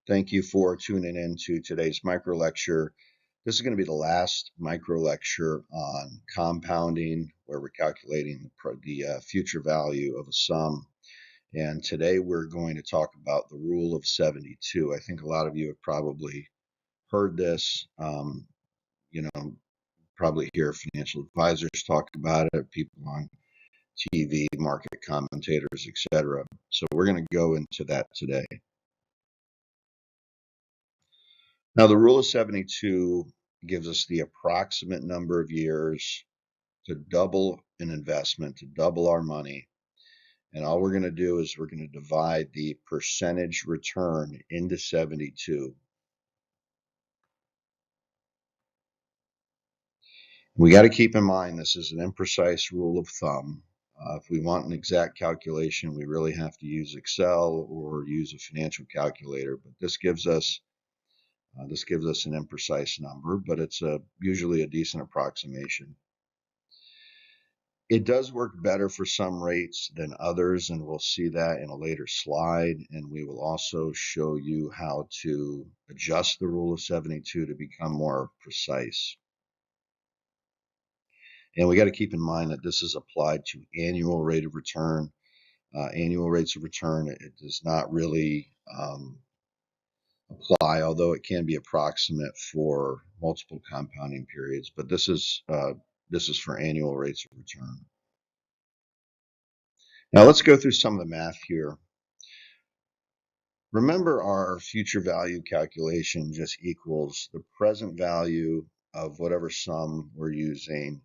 Thank you for tuning in to today's micro lecture. This is going to be the last micro lecture on compounding, where we're calculating the future value of a sum. And today we're going to talk about the rule of 72. I think a lot of you have probably heard this. Probably hear financial advisors talk about it, people on TV, market commentators, etc. So we're going to go into that today. Now, the rule of 72 gives us the approximate number of years to double an investment, to double our money. And all we're going to do is we're going to divide the percentage return into 72. We got to keep in mind this is an imprecise rule of thumb. If we want an exact calculation, we really have to use Excel or use a financial calculator. But this gives us an imprecise number, but it's usually a decent approximation. It does work better for some rates than others, and we'll see that in a later slide. And we will also show you how to adjust the rule of 72 to become more precise. And we got to keep in mind that this is applied to annual rate of return. Annual rates of return, it does not really apply, although it can be approximate for multiple compounding periods. But this is for annual rates of return. Now let's go through some of the math here. Remember, our future value calculation just equals the present value of whatever sum we're using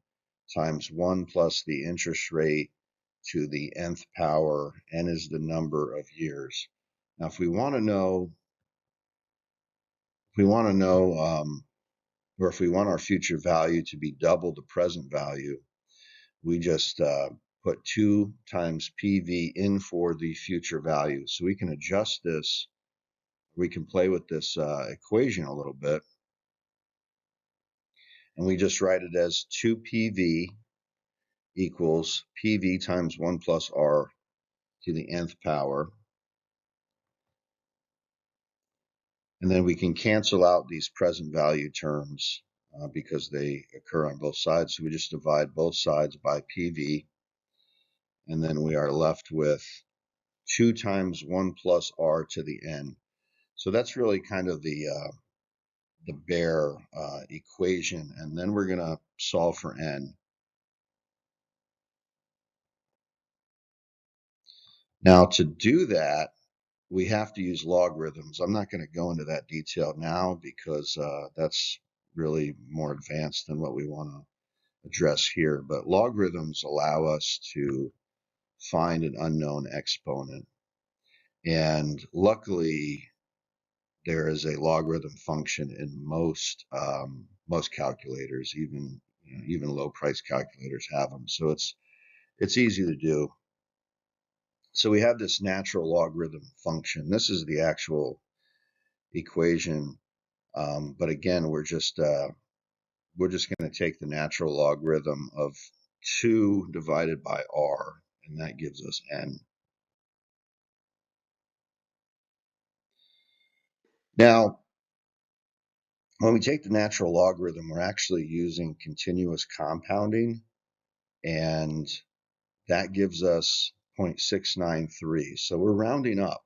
times 1 plus the interest rate to the nth power. N is the number of years. Now, if we want to know, or if we want our future value to be double the present value, we just put 2 times PV in for the future value. So we can adjust this. We can play with this equation a little bit. And we just write it as 2PV equals PV times 1 plus R to the nth power. And then we can cancel out these present value terms because they occur on both sides. So we just divide both sides by PV. And then we are left with 2 times 1 plus R to the n. So that's really kind of the bare equation. And then we're going to solve for n. Now, to do that, we have to use logarithms. I'm not going to go into that detail now because that's really more advanced than what we want to address here. But logarithms allow us to find an unknown exponent. And luckily, there is a logarithm function in most calculators, even low price calculators have them. So it's easy to do. So we have this natural logarithm function. This is the actual equation, but again, we're just going to take the natural logarithm of 2 divided by r, and that gives us n. Now, when we take the natural logarithm, we're actually using continuous compounding, and that gives us 0.693. So we're rounding up.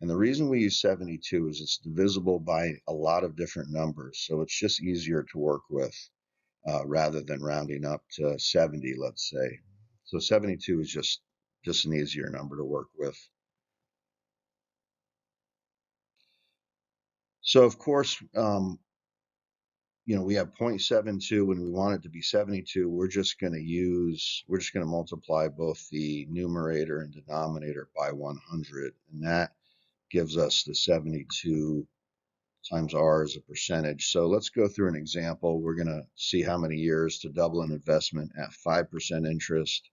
And the reason we use 72 is it's divisible by a lot of different numbers. So it's just easier to work with rather than rounding up to 70, let's say. So 72 is just an easier number to work with. So of course, we have 0.72 when we want it to be 72. We're just going to multiply both the numerator and denominator by 100, and that gives us the 72 times R as a percentage. So let's go through an example. We're going to see how many years to double an investment at 5% interest.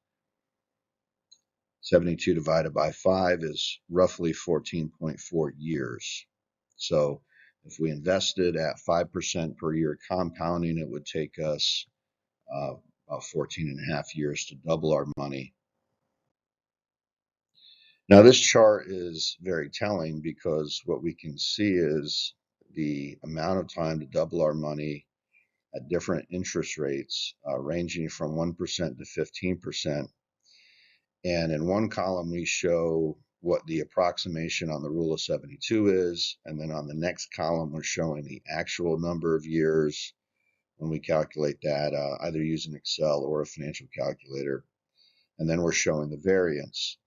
72 divided by 5 is roughly 14.4 years. So if we invested at 5% per year compounding, it would take us about 14 and a half years to double our money. Now this chart is very telling because what we can see is the amount of time to double our money at different interest rates, ranging from 1% to 15%. And in one column, we show what the approximation on the rule of 72 is. And then on the next column, we're showing the actual number of years when we calculate that, either using Excel or a financial calculator. And then we're showing the variance.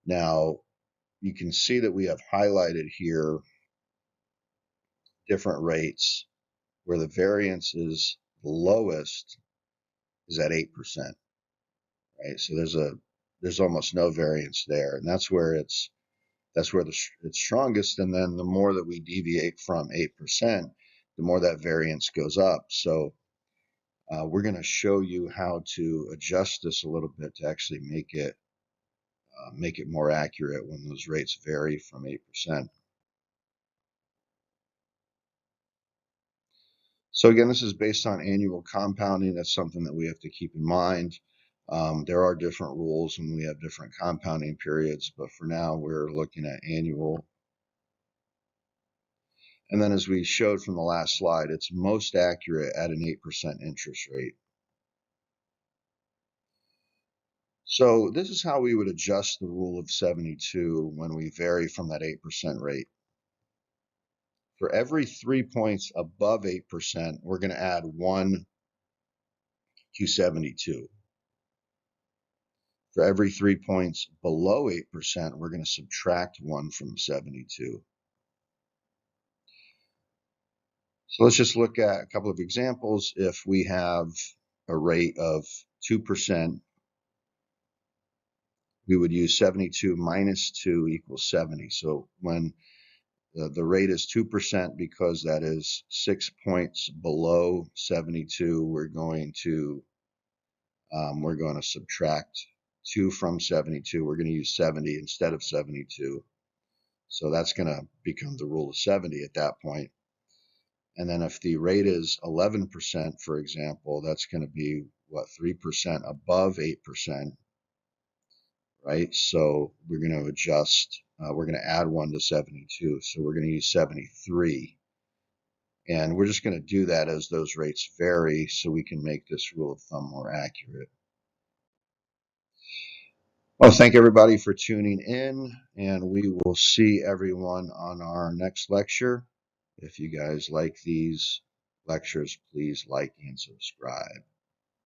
Now, you can see that we have highlighted here different rates where the variance is the lowest is at 8%, right? So there's almost no variance there, and that's where it's strongest. And then the more that we deviate from 8%, the more that variance goes up. So we're going to show you how to adjust this a little bit to actually make it more accurate when those rates vary from 8%. So again, this is based on annual compounding. That's something that we have to keep in mind. There are different rules and we have different compounding periods, but for now we're looking at annual. And then as we showed from the last slide, it's most accurate at an 8% interest rate. So this is how we would adjust the rule of 72 when we vary from that 8% rate. For every 3 points above 8%, we're going to add 1 to 72. For every 3 points below 8%, we're going to subtract 1 from 72. So let's just look at a couple of examples. If we have a rate of 2%, we would use 72 minus 2 equals 70. So when the rate is 2%, because that is 6 points below 72, we're going to subtract 2 from 72. We're going to use 70 instead of 72. So that's going to become the rule of 70 at that point. And then if the rate is 11%, for example, that's going to be, 3% above 8%, right? So we're going to adjust, we're going to add 1 to 72. So we're going to use 73. And we're just going to do that as those rates vary so we can make this rule of thumb more accurate. Well, thank everybody for tuning in, and we will see everyone on our next lecture. If you guys like these lectures, please like and subscribe.